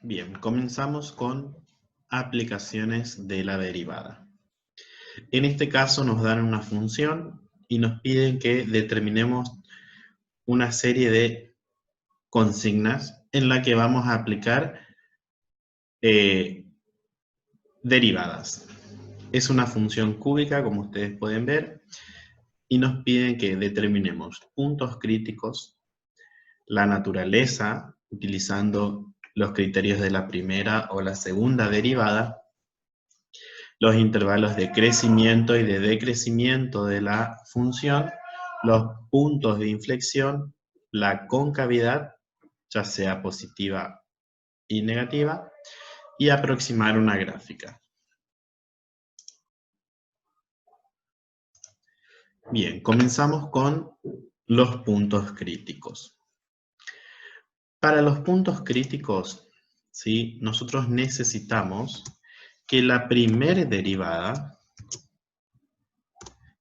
Bien, comenzamos con aplicaciones de la derivada. En este caso nos dan una función y nos piden que determinemos una serie de consignas en la que vamos a aplicar derivadas. Es una función cúbica, como ustedes pueden ver, y nos piden que determinemos puntos críticos, la naturaleza, utilizando los criterios de la primera o la segunda derivada, los intervalos de crecimiento y de decrecimiento de la función, los puntos de inflexión, la concavidad, ya sea positiva y negativa, y aproximar una gráfica. Bien, comenzamos con los puntos críticos. Para los puntos críticos, ¿sí? Nosotros necesitamos que la primera derivada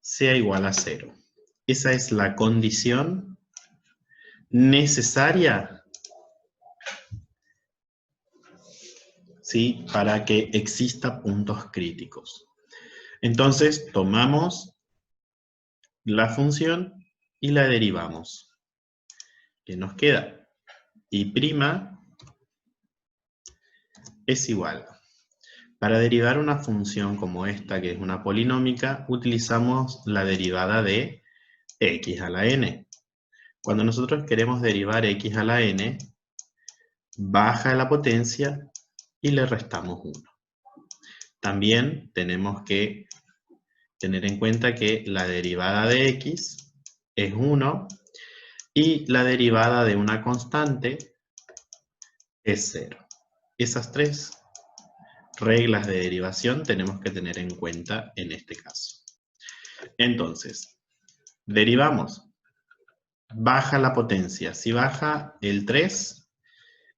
sea igual a 0. Esa es la condición necesaria, ¿sí?, para que exista puntos críticos. Entonces, tomamos la función y la derivamos. ¿Qué nos queda? Y' es igual. Para derivar una función como esta, que es una polinómica, utilizamos la derivada de x a la n. Cuando nosotros queremos derivar x a la n, baja la potencia y le restamos 1. También tenemos que tener en cuenta que la derivada de x es 1 y la derivada de una constante es 0. Esas tres reglas de derivación tenemos que tener en cuenta en este caso. Entonces, derivamos. Baja la potencia. Si baja el 3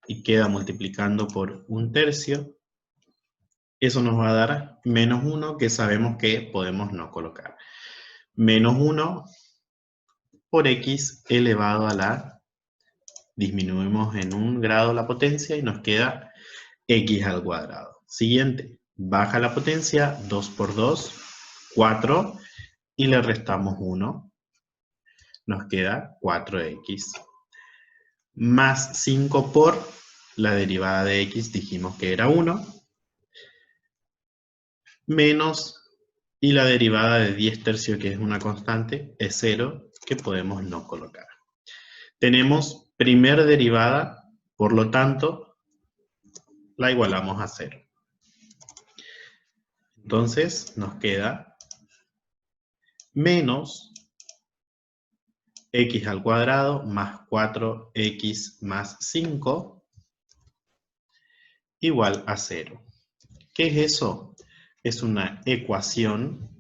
y queda multiplicando por 1/3, eso nos va a dar menos 1, que sabemos que podemos no colocar. Menos 1 por x elevado a la... Disminuimos en 1 grado la potencia y nos queda x al cuadrado. Siguiente, baja la potencia, 2 por 2, 4, y le restamos 1. Nos queda 4x. Más 5 por la derivada de x, dijimos que era 1. Menos, y la derivada de 10/3, que es una constante, es 0, que podemos no colocar. Tenemos primera derivada, por lo tanto, la igualamos a 0. Entonces, nos queda menos x al cuadrado más 4x más 5 igual a 0. ¿Qué es eso? Es una ecuación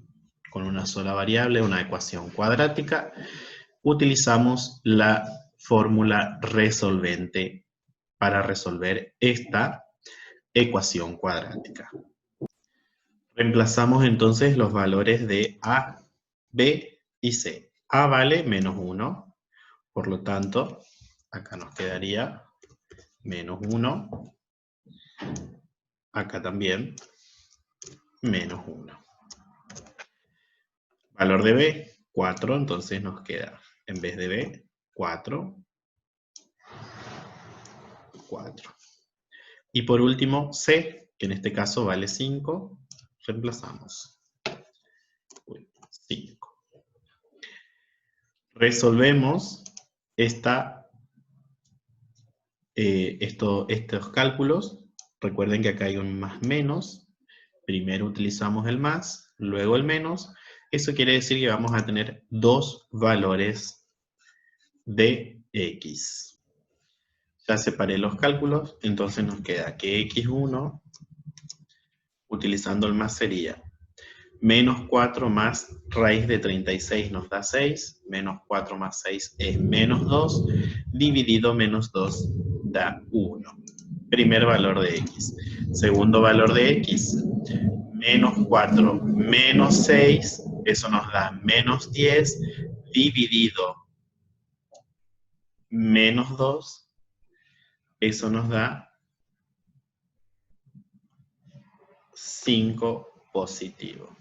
con una sola variable, una ecuación cuadrática. Utilizamos la fórmula resolvente para resolver esta ecuación cuadrática. Reemplazamos entonces los valores de A, B y C. A vale menos 1, por lo tanto, acá nos quedaría menos 1, acá también menos 1. Valor de B, 4, entonces nos queda, en vez de B, 4, 4. Y por último, C, que en este caso vale 5, reemplazamos. 5. Resolvemos estos cálculos. Recuerden que acá hay un más menos. Primero utilizamos el más, luego el menos. Eso quiere decir que vamos a tener dos valores de x. Ya separé los cálculos, entonces nos queda que x1, utilizando el más, sería menos 4 más raíz de 36 nos da 6, menos 4 más 6 es menos 2, dividido menos 2 da 1. Primer valor de x. Segundo valor de x, menos 4 menos 6, eso nos da menos 10, dividido menos 2, eso nos da 5 positivo.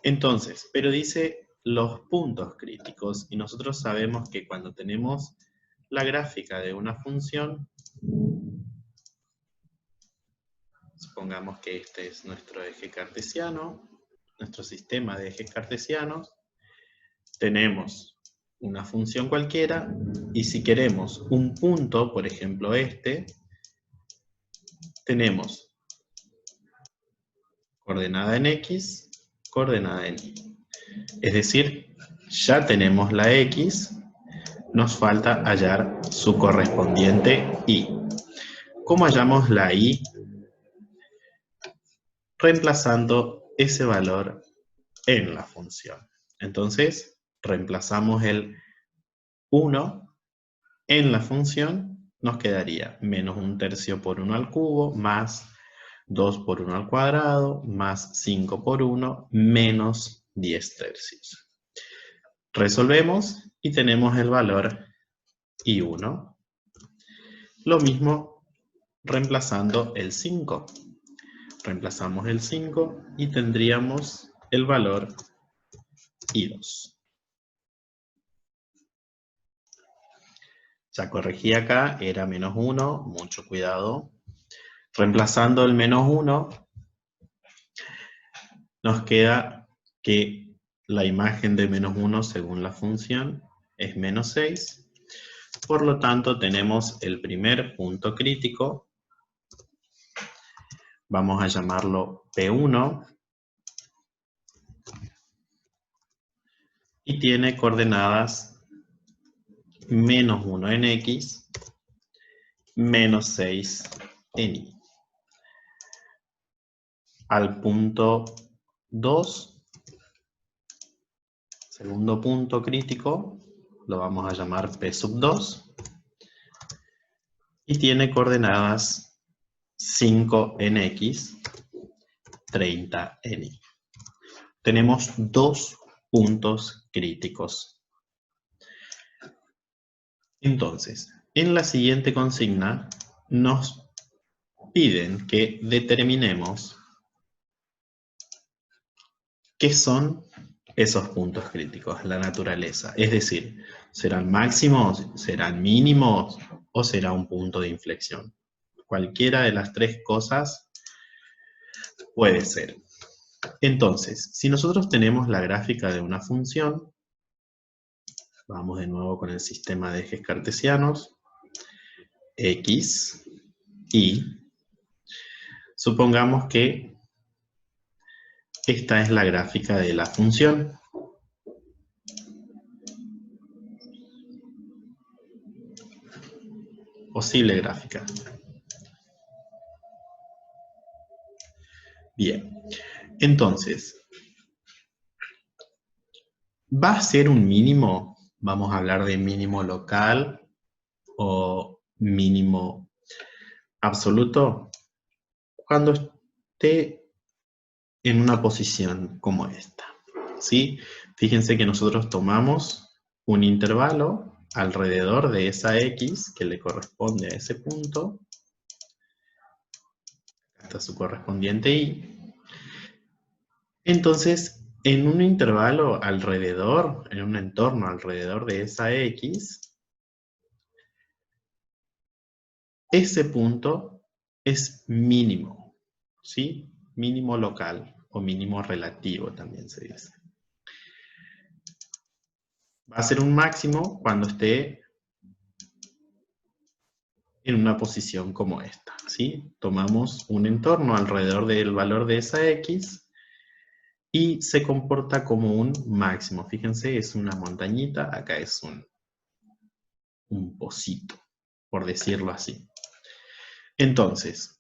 Entonces, pero dice los puntos críticos, y nosotros sabemos que cuando tenemos la gráfica de una función, supongamos que este es nuestro eje cartesiano, nuestro sistema de ejes cartesianos, tenemos una función cualquiera, y si queremos un punto, por ejemplo este, tenemos coordenada en X, coordenada en Y. Es decir, ya tenemos la X, nos falta hallar su correspondiente Y. ¿Cómo hallamos la Y? Reemplazando ese valor en la función. Entonces, reemplazamos el 1 en la función, nos quedaría menos 1/3 por 1 al cubo, más 2 por 1 al cuadrado, más 5 por 1, menos 10/3. Resolvemos y tenemos el valor I1. Lo mismo reemplazando el 5. Reemplazamos el 5 y tendríamos el valor I2. Ya corregí acá, era menos 1, mucho cuidado. Reemplazando el menos 1, nos queda que la imagen de menos 1 según la función es menos 6. Por lo tanto, tenemos el primer punto crítico. Vamos a llamarlo P1. Y tiene coordenadas menos 1 en X, menos 6 en Y. Al punto 2, segundo punto crítico, lo vamos a llamar P2, y tiene coordenadas 5 en X, 30 en Y. Tenemos dos puntos críticos. Entonces, en la siguiente consigna nos piden que determinemos qué son esos puntos críticos, la naturaleza. Es decir, ¿serán máximos, serán mínimos o será un punto de inflexión? Cualquiera de las tres cosas puede ser. Entonces, si nosotros tenemos la gráfica de una función, vamos de nuevo con el sistema de ejes cartesianos, X, Y, supongamos que esta es la gráfica de la función. Posible gráfica. Bien, entonces, ¿va a ser un mínimo? Vamos a hablar de mínimo local o mínimo absoluto. Cuando esté en una posición como esta, ¿sí? Fíjense que nosotros tomamos un intervalo alrededor de esa X que le corresponde a ese punto. Está su correspondiente Y. Entonces, en un intervalo alrededor, en un entorno alrededor de esa X, ese punto es mínimo, ¿sí? Mínimo local o mínimo relativo también se dice. Va a ser un máximo cuando esté en una posición como esta, ¿sí? Tomamos un entorno alrededor del valor de esa X y se comporta como un máximo. Fíjense, es una montañita, acá es un pocito, por decirlo así. Entonces,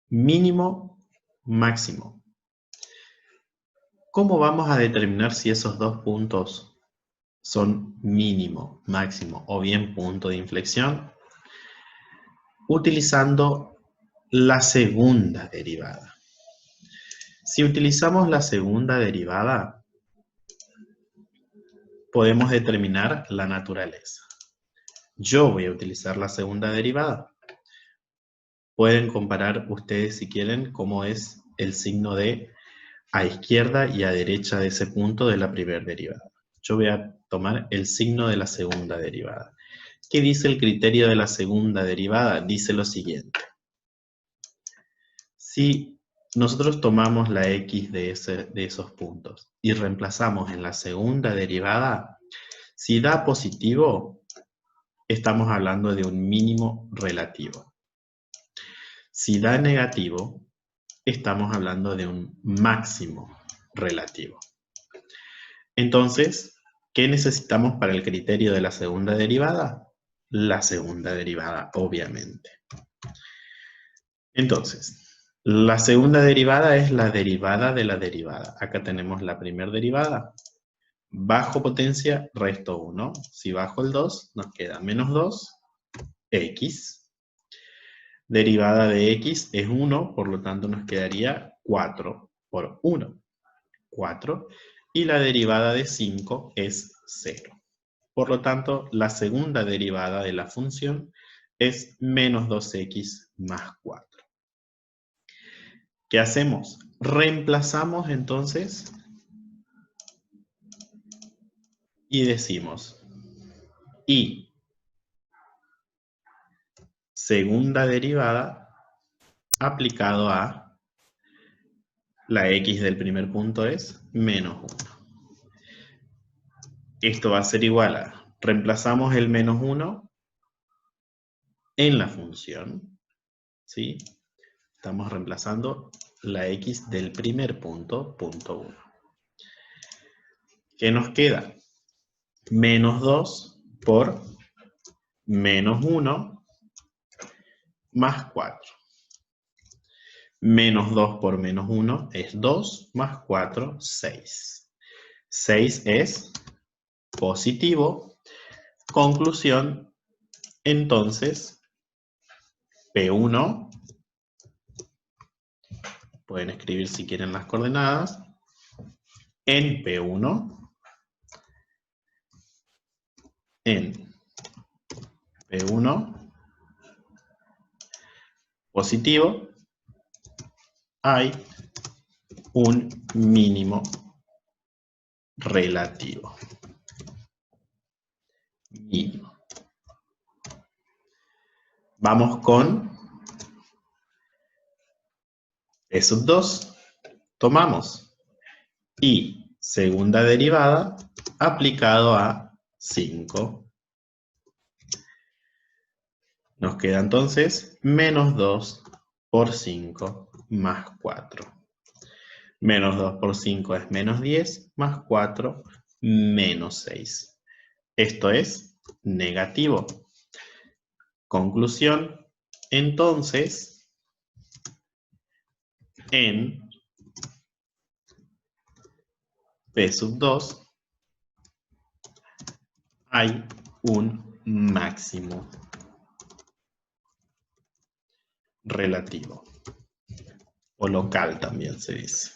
mínimo, máximo. ¿Cómo vamos a determinar si esos dos puntos son mínimo, máximo o bien punto de inflexión? Utilizando la segunda derivada. Si utilizamos la segunda derivada, podemos determinar la naturaleza. Yo voy a utilizar la segunda derivada. pueden comparar ustedes si quieren cómo es el signo de a izquierda y a derecha de ese punto de la primera derivada. Yo voy a tomar el signo de la segunda derivada. ¿Qué dice el criterio de la segunda derivada? Dice lo siguiente. Si nosotros tomamos la x de esos puntos y reemplazamos en la segunda derivada, si da positivo, estamos hablando de un mínimo relativo. Si da negativo, estamos hablando de un máximo relativo. Entonces, ¿qué necesitamos para el criterio de la segunda derivada? La segunda derivada, obviamente. Entonces, la segunda derivada es la derivada de la derivada. Acá tenemos la primera derivada. Bajo potencia, resto 1. Si bajo el 2, nos queda menos 2, x. Derivada de x es 1, por lo tanto nos quedaría 4 por 1. 4. Y la derivada de 5 es 0. Por lo tanto, la segunda derivada de la función es menos 2x más 4. ¿Qué hacemos? Reemplazamos entonces y decimos y segunda derivada aplicado a la x del primer punto es menos 1. Esto va a ser igual a, reemplazamos el menos 1 en la función, ¿sí? Estamos reemplazando la x del primer punto, punto 1. ¿Qué nos queda? Menos 2 por menos 1 más 4. Menos 2 por menos 1 es 2, más 4, 6. 6 es positivo. Conclusión, entonces, P1, pueden escribir si quieren las coordenadas, en P1, positivo, hay un mínimo relativo. Mínimo. Vamos con P sub 2. Tomamos y segunda derivada aplicado a 5. Nos queda entonces menos 2 por 5 más 4. Menos 2 por 5 es menos 10, más 4, menos 6. Esto es negativo. Conclusión, entonces, en P sub 2 hay un máximo relativo, o local también se dice.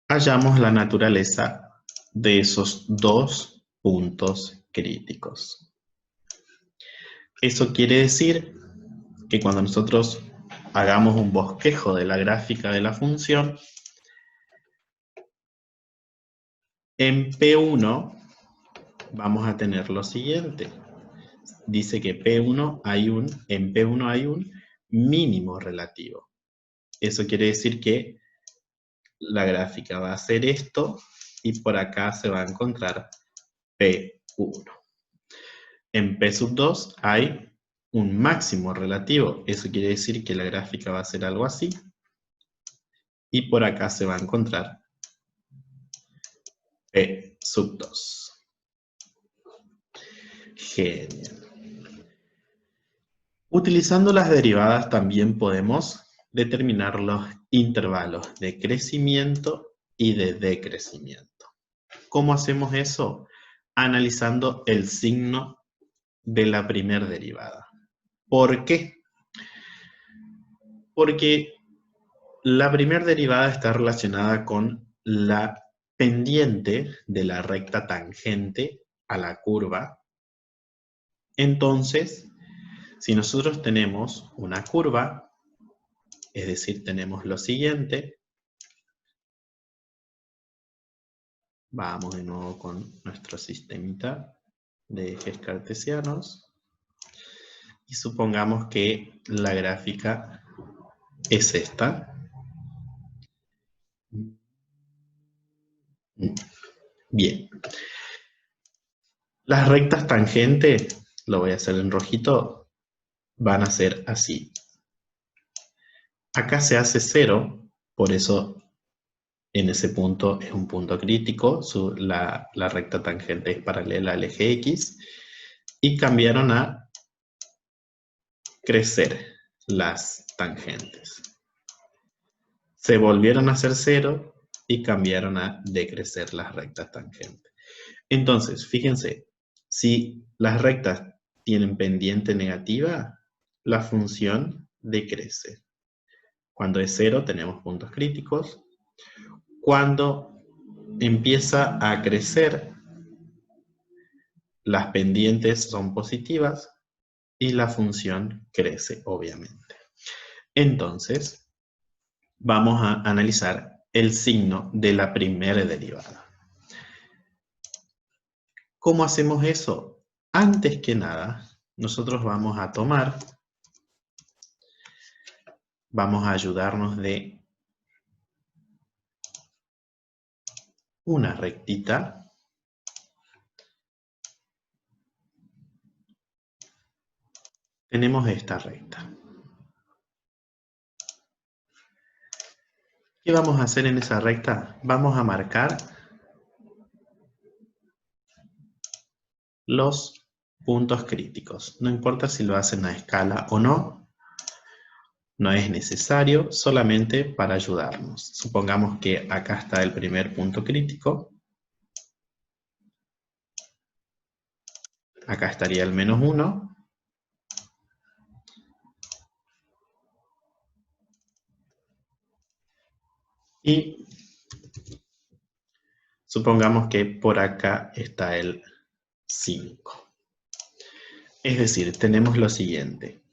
Hallamos la naturaleza de esos dos puntos críticos. Eso quiere decir que cuando nosotros hagamos un bosquejo de la gráfica de la función, en P1 vamos a tener lo siguiente. Dice que en P1 hay un mínimo relativo. Eso quiere decir que la gráfica va a ser esto y por acá se va a encontrar P1. En P sub 2 hay un máximo relativo. Eso quiere decir que la gráfica va a ser algo así. Y por acá se va a encontrar P sub 2. Genial. Utilizando las derivadas también podemos determinar los intervalos de crecimiento y de decrecimiento. ¿Cómo hacemos eso? Analizando el signo de la primera derivada. ¿Por qué? Porque la primera derivada está relacionada con la pendiente de la recta tangente a la curva. Entonces, Si nosotros tenemos una curva, es decir, tenemos lo siguiente, vamos de nuevo con nuestro sistemita de ejes cartesianos, y supongamos que la gráfica es esta. Bien. Las rectas tangentes, lo voy a hacer en rojito, van a ser así. Acá se hace 0, por eso en ese punto es un punto crítico, la recta tangente es paralela al eje X, y cambiaron a crecer las tangentes. Se volvieron a hacer 0 y cambiaron a decrecer las rectas tangentes. Entonces, fíjense, si las rectas tienen pendiente negativa, la función decrece. Cuando es 0 tenemos puntos críticos. Cuando empieza a crecer, las pendientes son positivas y la función crece, obviamente. Entonces, vamos a analizar el signo de la primera derivada. ¿Cómo hacemos eso? Antes que nada, nosotros vamos a ayudarnos de una rectita. Tenemos esta recta. ¿Qué vamos a hacer en esa recta? Vamos a marcar los puntos críticos. No importa si lo hacen a escala o no. No es necesario, solamente para ayudarnos. Supongamos que acá está el primer punto crítico. Acá estaría el -1. Y supongamos que por acá está el 5. Es decir, tenemos lo siguiente.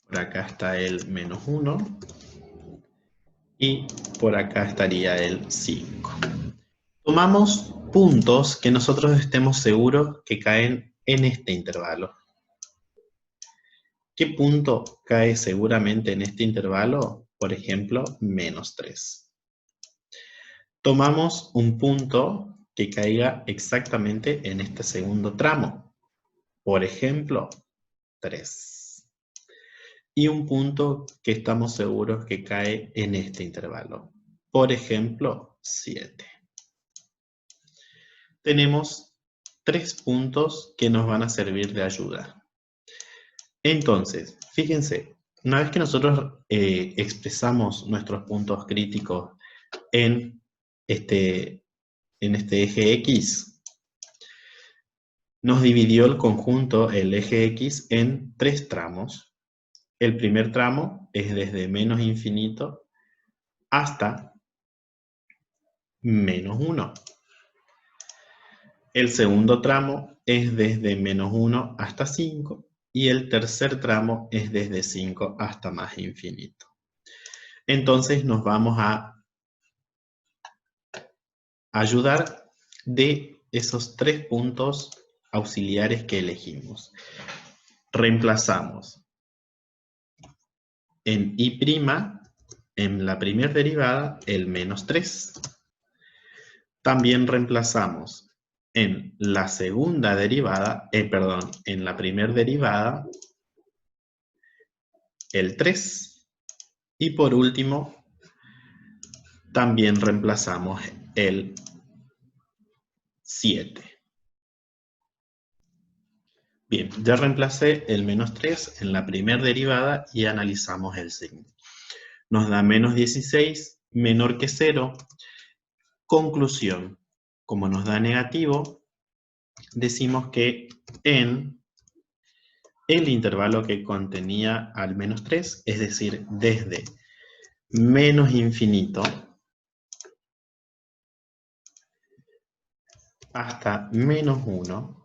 Por acá está el -1. Y por acá estaría el 5. Tomamos puntos que nosotros estemos seguros que caen en este intervalo. ¿Qué punto cae seguramente en este intervalo? Por ejemplo, -3. Tomamos un punto que caiga exactamente en este segundo tramo. Por ejemplo, 3. Y un punto que estamos seguros que cae en este intervalo. Por ejemplo, 7. Tenemos 3 puntos que nos van a servir de ayuda. Entonces, fíjense, una vez que nosotros expresamos nuestros puntos críticos en este eje X, nos dividió el conjunto, el eje X, en 3 tramos. El primer tramo es desde -infinito hasta -1. El segundo tramo es desde -1 hasta 5. Y el tercer tramo es desde 5 hasta más infinito. Entonces nos vamos a ayudar de esos 3 puntos auxiliares que elegimos. Reemplazamos en y', en la primera derivada, el -3. También reemplazamos en la segunda derivada, en la primera derivada, el 3. Y por último, también reemplazamos el 7. Bien, ya reemplacé el -3 en la primera derivada y analizamos el signo. Nos da -16, menor que 0. Conclusión, como nos da negativo, decimos que en el intervalo que contenía al -3, es decir, desde menos infinito hasta menos 1,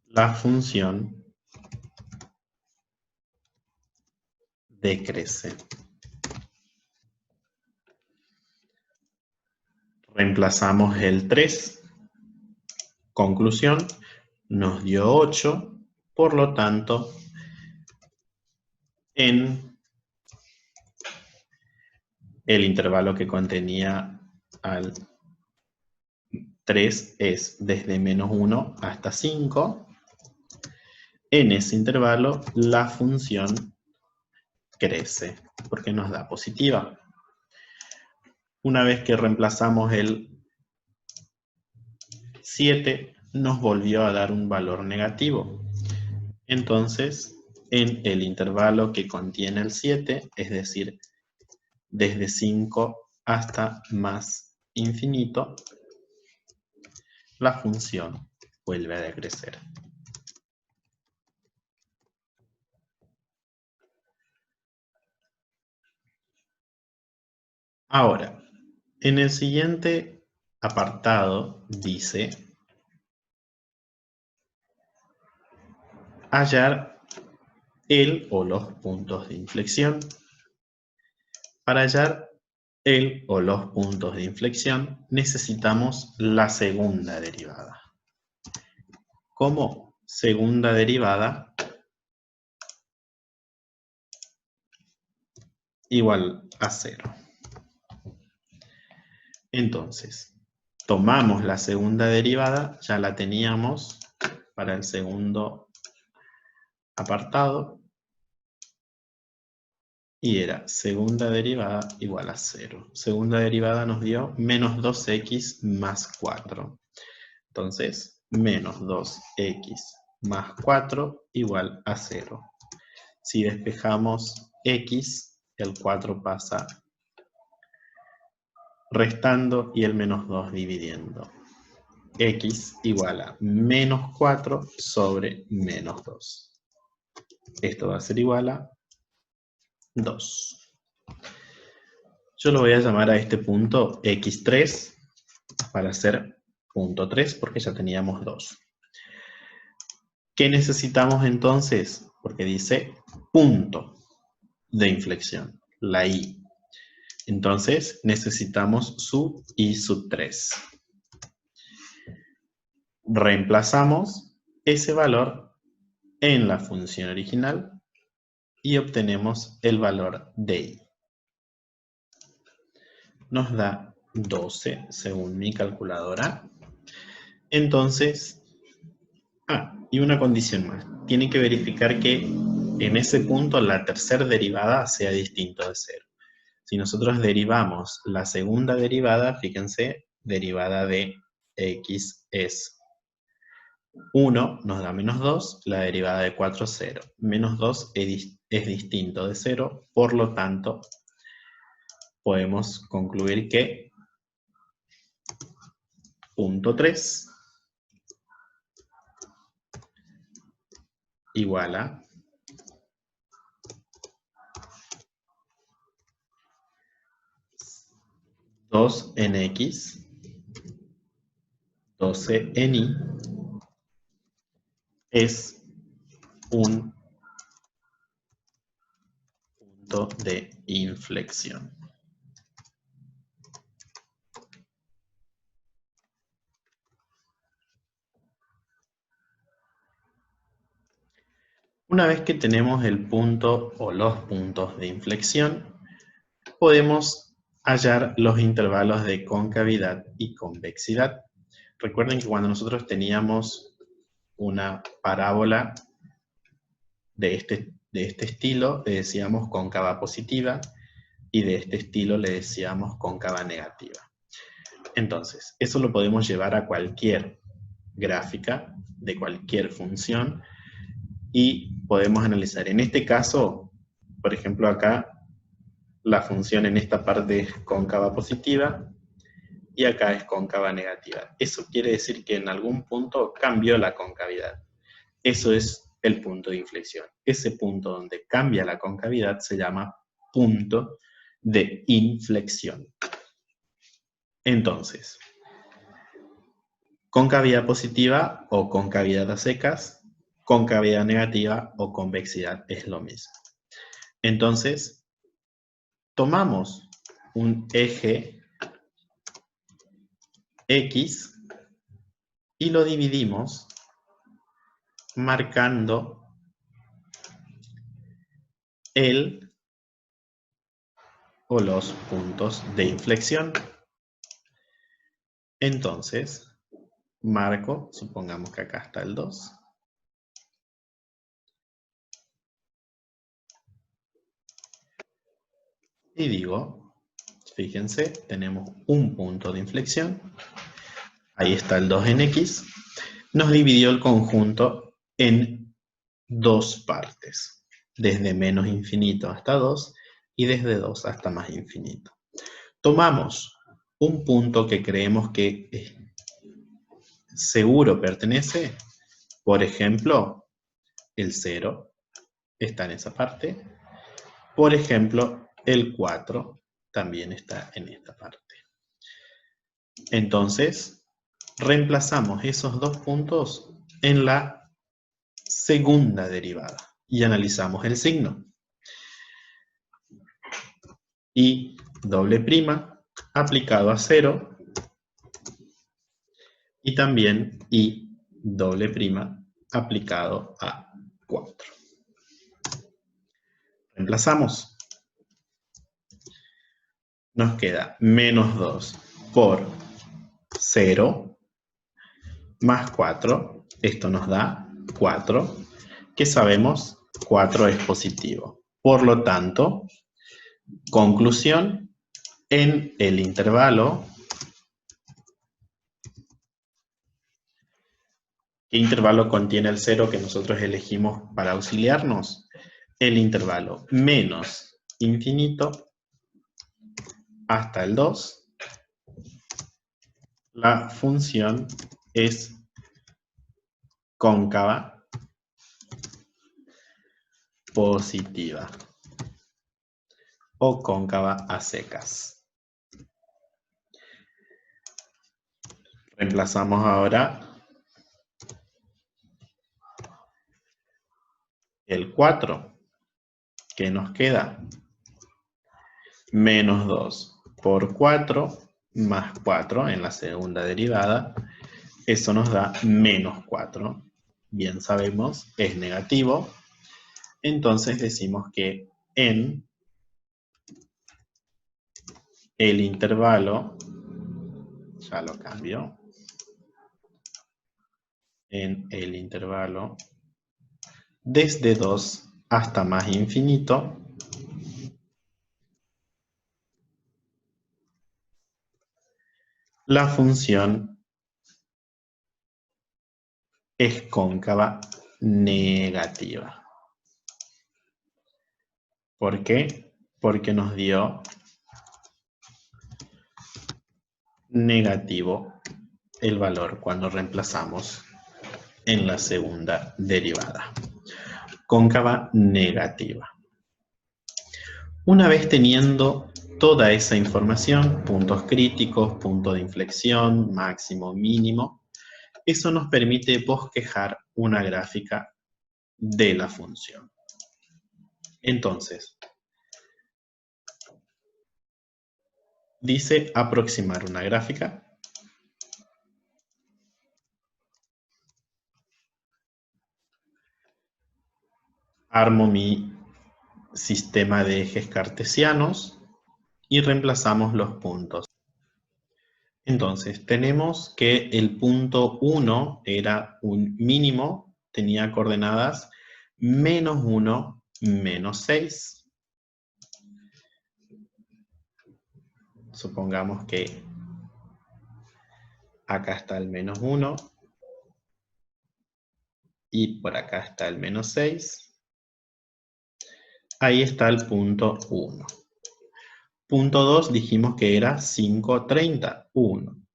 la función decrece. Reemplazamos el 3. Conclusión, nos dio 8, por lo tanto, en el intervalo que contenía al 3 es desde menos 1 hasta 5. En ese intervalo, la función crece, porque nos da positiva. Una vez que reemplazamos el 7, nos volvió a dar un valor negativo. Entonces, en el intervalo que contiene el 7, es decir, desde 5 hasta más infinito, la función vuelve a decrecer. Ahora, en el siguiente apartado dice hallar el o los puntos de inflexión. Para hallar el o los puntos de inflexión necesitamos la segunda derivada. Como segunda derivada igual a 0. Entonces, tomamos la segunda derivada, ya la teníamos para el segundo apartado, y era segunda derivada igual a 0. Segunda derivada nos dio menos 2x más 4. Entonces, menos 2x más 4 igual a 0. Si despejamos x, el 4 pasa restando y el menos 2 dividiendo. X igual a menos 4 sobre menos 2. Esto va a ser igual a 2. Yo lo voy a llamar a este punto x3 para hacer punto 3 porque ya teníamos 2. ¿Qué necesitamos entonces? Porque dice punto de inflexión, la i. Entonces necesitamos su i sub 3. Reemplazamos ese valor en la función original y obtenemos el valor de i. Nos da 12 según mi calculadora. Entonces, y una condición más. Tiene que verificar que en ese punto la tercera derivada sea distinto de 0. Si nosotros derivamos la segunda derivada, fíjense, derivada de x es 1, nos da menos 2, la derivada de 4 es 0. Menos 2 es distinto de 0, por lo tanto, podemos concluir que punto 3 igual a 2 en x, 12 en y, es un punto de inflexión. Una vez que tenemos el punto o los puntos de inflexión, podemos hallar los intervalos de concavidad y convexidad. Recuerden que cuando nosotros teníamos una parábola de este estilo, le decíamos cóncava positiva, y de este estilo le decíamos cóncava negativa. Entonces, eso lo podemos llevar a cualquier gráfica de cualquier función y podemos analizar. En este caso, por ejemplo acá, la función en esta parte es cóncava positiva y acá es cóncava negativa. Eso quiere decir que en algún punto cambió la concavidad. Eso es el punto de inflexión. Ese punto donde cambia la concavidad se llama punto de inflexión. Entonces, concavidad positiva o concavidad a secas, concavidad negativa o convexidad es lo mismo. Entonces, tomamos un eje X y lo dividimos marcando el o los puntos de inflexión. Entonces, marco, supongamos que acá está el 2. Y digo, fíjense, tenemos un punto de inflexión. Ahí está el 2 en X. Nos dividió el conjunto en dos partes. Desde menos infinito hasta 2 y desde 2 hasta más infinito. Tomamos un punto que creemos que seguro pertenece, por ejemplo, el 0 está en esa parte. Por ejemplo, el 4 también está en esta parte. Entonces, reemplazamos esos dos puntos en la segunda derivada y analizamos el signo. Y doble prima aplicado a 0 y también y doble prima aplicado a 4. Reemplazamos. Nos queda menos 2 por 0 más 4. Esto nos da 4, que sabemos 4 es positivo. Por lo tanto, conclusión, en el intervalo, ¿qué intervalo contiene el 0 que nosotros elegimos para auxiliarnos? El intervalo menos infinito hasta el 2, la función es cóncava positiva o cóncava a secas. Reemplazamos ahora el 4. ¿Qué nos queda? Menos 2 por 4 más 4 en la segunda derivada. Eso nos da menos 4. Bien sabemos, es negativo. Entonces decimos que en el intervalo, ya lo cambio, en el intervalo desde 2 hasta más infinito, la función es cóncava negativa. ¿Por qué? Porque nos dio negativo el valor cuando reemplazamos en la segunda derivada. Cóncava negativa. Una vez teniendo toda esa información, puntos críticos, punto de inflexión, máximo, mínimo, eso nos permite bosquejar una gráfica de la función. Entonces, dice aproximar una gráfica. Armo mi sistema de ejes cartesianos y reemplazamos los puntos. Entonces, tenemos que el punto 1 era un mínimo, tenía coordenadas menos 1, menos 6. Supongamos que acá está el menos 1 y por acá está el menos 6. Ahí está el punto 1. Punto 2 dijimos que era 5, 30. 1,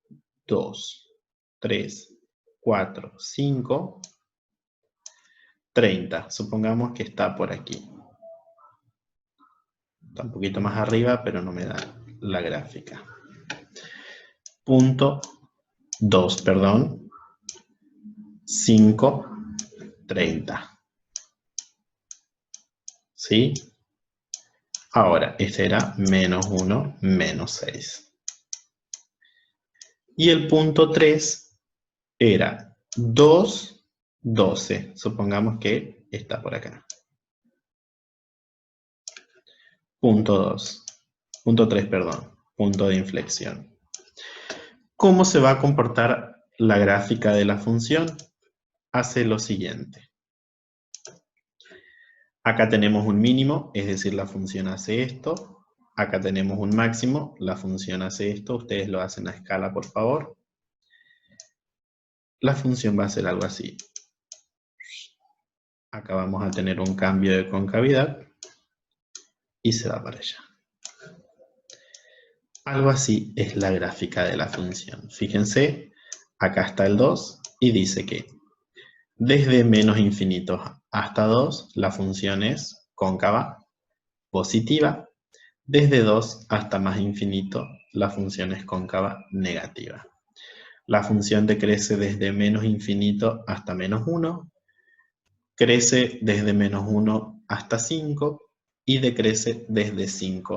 2, 3, 4, 5, 30. Supongamos que está por aquí. Está un poquito más arriba, pero no me da la gráfica. Punto 2, perdón. 5, 30. ¿Sí? Ahora, este era menos 1, menos 6. Y el punto 3 era 2, 12. Supongamos que está por acá. Punto 2. Punto 3, perdón. Punto de inflexión. ¿Cómo se va a comportar la gráfica de la función? Hace lo siguiente. Acá tenemos un mínimo, es decir, la función hace esto. Acá tenemos un máximo, la función hace esto. Ustedes lo hacen a escala, por favor. La función va a ser algo así. Acá vamos a tener un cambio de concavidad y se va para allá. Algo así es la gráfica de la función. Fíjense, acá está el 2 y dice que desde menos infinito hasta 2 la función es cóncava, positiva. Desde 2 hasta más infinito la función es cóncava, negativa. La función decrece desde menos infinito hasta menos 1, crece desde menos 1 hasta 5 y decrece desde 5